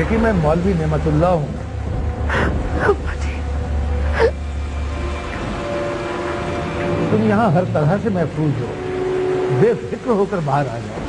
बेटी मैं मौलवी नेमतुल्लाह हूँ। तुम यहाँ हर तरह से महफूज हो, बेफिक्र होकर बाहर आ जाओ।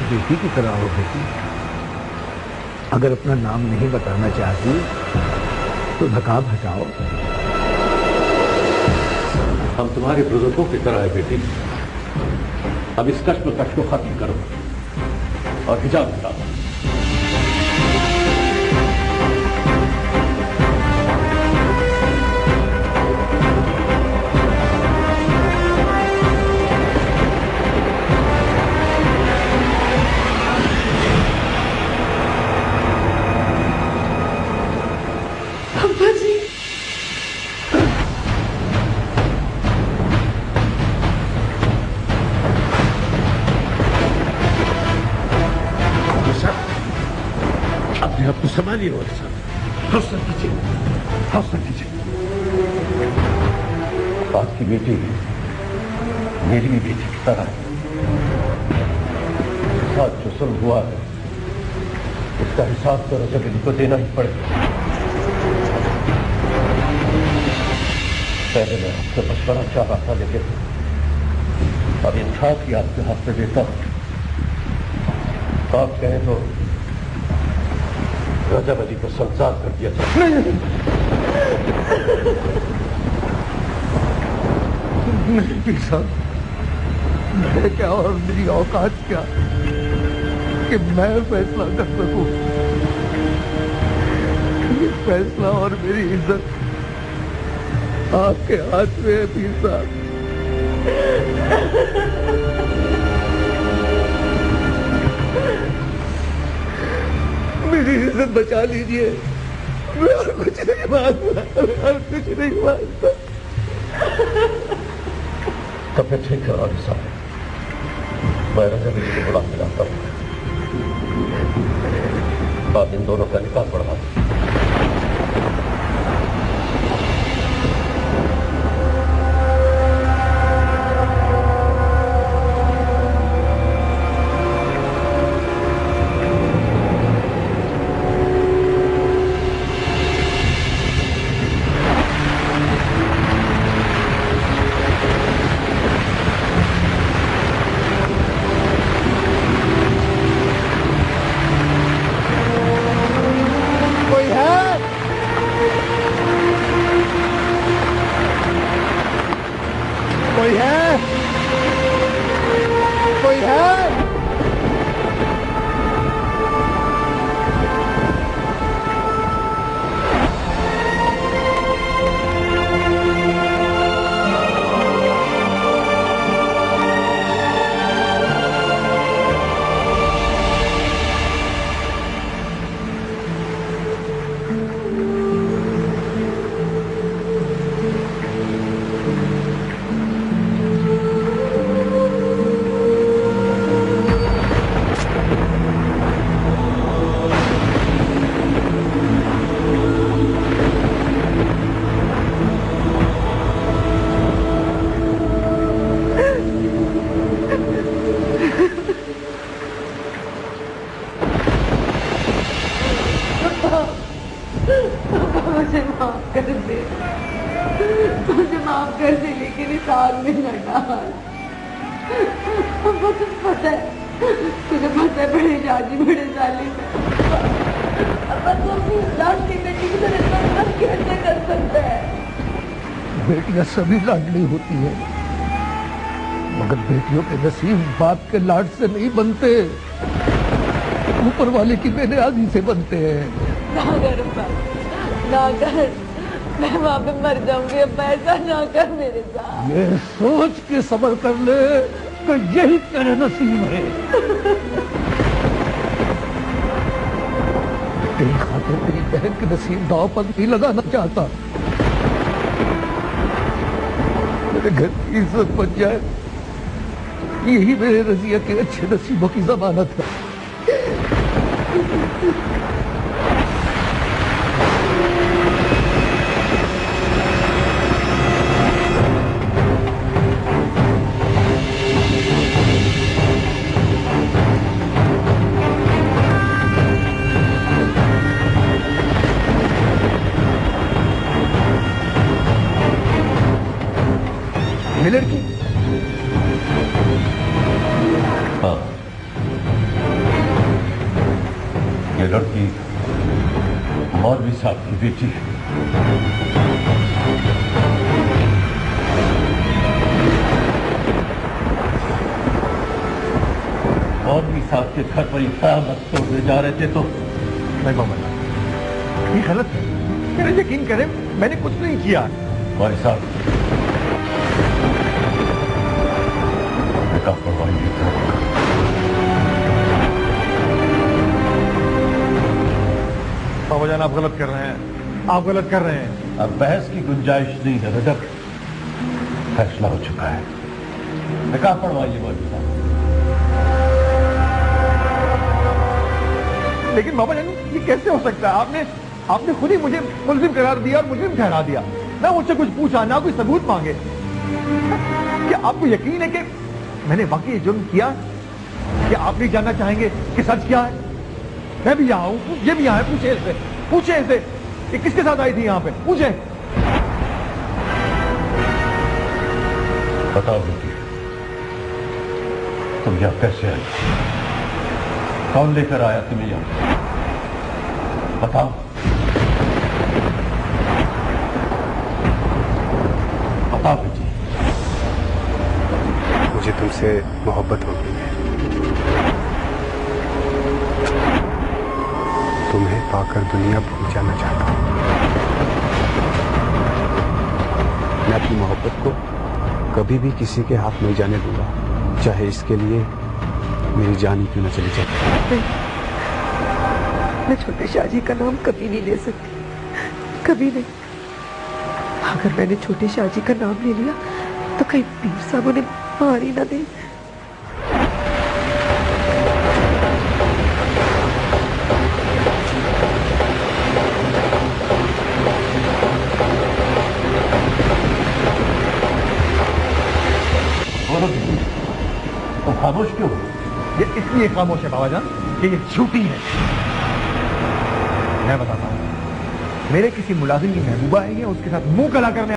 बेटी की तरह हो बेटी। अगर अपना नाम नहीं बताना चाहती तो नकाब हटाओ। हम तुम्हारे बुजुर्गों की तरह है बेटी। अब इस कश्मकश को खत्म करो और हिजाब हटाओ। आपको संभालिए और हौसला कीजिए, हौसला कीजिए। आपकी बेटी मेरी भी बेटी की तरह है। उसके साथ जो जुल्म हुआ है उसका हिसाब तो रजब को देना ही पड़ेगा। पहले मैं आपसे मशवरा चाह रहा था, लेकिन अब ये था कि आपके हाथ में देता हूं। आप कहें तो रजब अली को संसार कर दिया जाए। नहीं पीर साहब, मैं क्या और मेरी औकात क्या कि मैं फैसला कर सकूं। ये फैसला और मेरी इज्जत आपके हाथ में है पीर साहब। मेरी इज्जत बचा लीजिए। मैं और कुछ नहीं मांगता, और कुछ नहीं मांगता। तो फिर ठीक है और साहब, मैं रजब अली को बुला के लाता हूं। आप इन दोनों का निकाह पढ़वा दें। कोई मुझे माफ कर दे, मुझे माफ कर दे, लेकिन इस आग में न डाल। तुझे पता है बड़े जाजी बड़े जालिम है। अब तू अपनी लाडली बेटी की तरह इतना कैसे कर सकता है? बेटियां सभी लाडली होती हैं, मगर बेटियों के नसीब बाप के लाड से नहीं बनते, ऊपर वाले की बेनियाजी से बनते हैं। ना कर, मैं वहां पे मर जाऊंगी। अब ऐसा ना कर मेरे साथ। ये सोच के सब्र कर ले कि यही तेरे नसीब है। तेरी खातिर तेरी बहन के नसीब दांव पर नहीं लगाना चाहता। मेरे घर की इज्जत बच जाए, यही मेरे रजिया के अच्छे नसीबों की जमानत है। ये लड़की? हाँ, ये लड़की मौलवी साहब की बेटी है। मौलवी साहब के घर पर क़यामत तोड़ने जा रहे थे तो नहीं मामा, ये गलत है। मेरा यकीन करें, मैंने कुछ नहीं किया। भाई साहब, बाबा जान, आप गलत कर रहे हैं, आप गलत कर रहे हैं। अब बहस की गुंजाइश नहीं है रजक, फैसला हो चुका है। निकाह पढ़वाइए मौलवी साहब। लेकिन बाबा जान, ये कैसे हो सकता है? आपने खुद ही मुझे मुल्जिम करार दिया और मुजरिम ठहरा दिया। ना मुझसे कुछ पूछा, ना कोई सबूत मांगे। क्या आपको यकीन है कि मैंने वाकई जुर्म किया? क्या आप नहीं जानना चाहेंगे कि सच क्या है? मैं भी यहाँ हूं, ये भी यहाँ है। पूछे इसे कि किसके साथ आई थी यहाँ पे? पूछे। बताओ बेटी, तुम यहाँ कैसे आई? कौन लेकर आया तुम्हें यहाँ? बताओ। बताओ बेटी। मुझे तुमसे मोहब्बत हो गई है। तुम्हें पाकर दुनिया भूल जाना चाहता हूं। मैं अपनी मोहब्बत को कभी भी किसी के हाथ नहीं जाने दूंगा, चाहे इसके लिए मेरी जान ही क्यों न चली जाए। मैं छोटे शाहजी का नाम कभी नहीं ले सकती, कभी नहीं। अगर मैंने छोटे शाहजी का नाम ले लिया तो कहीं पीर साहब उन्हें मार ही ना दे। तो खामोश क्यों? ये इसलिए खामोश है बाबा जान कि ये झूठी है। मैं बताता हूं, मेरे किसी मुलाजिम की महबूबा है, उसके साथ मुंह कला करने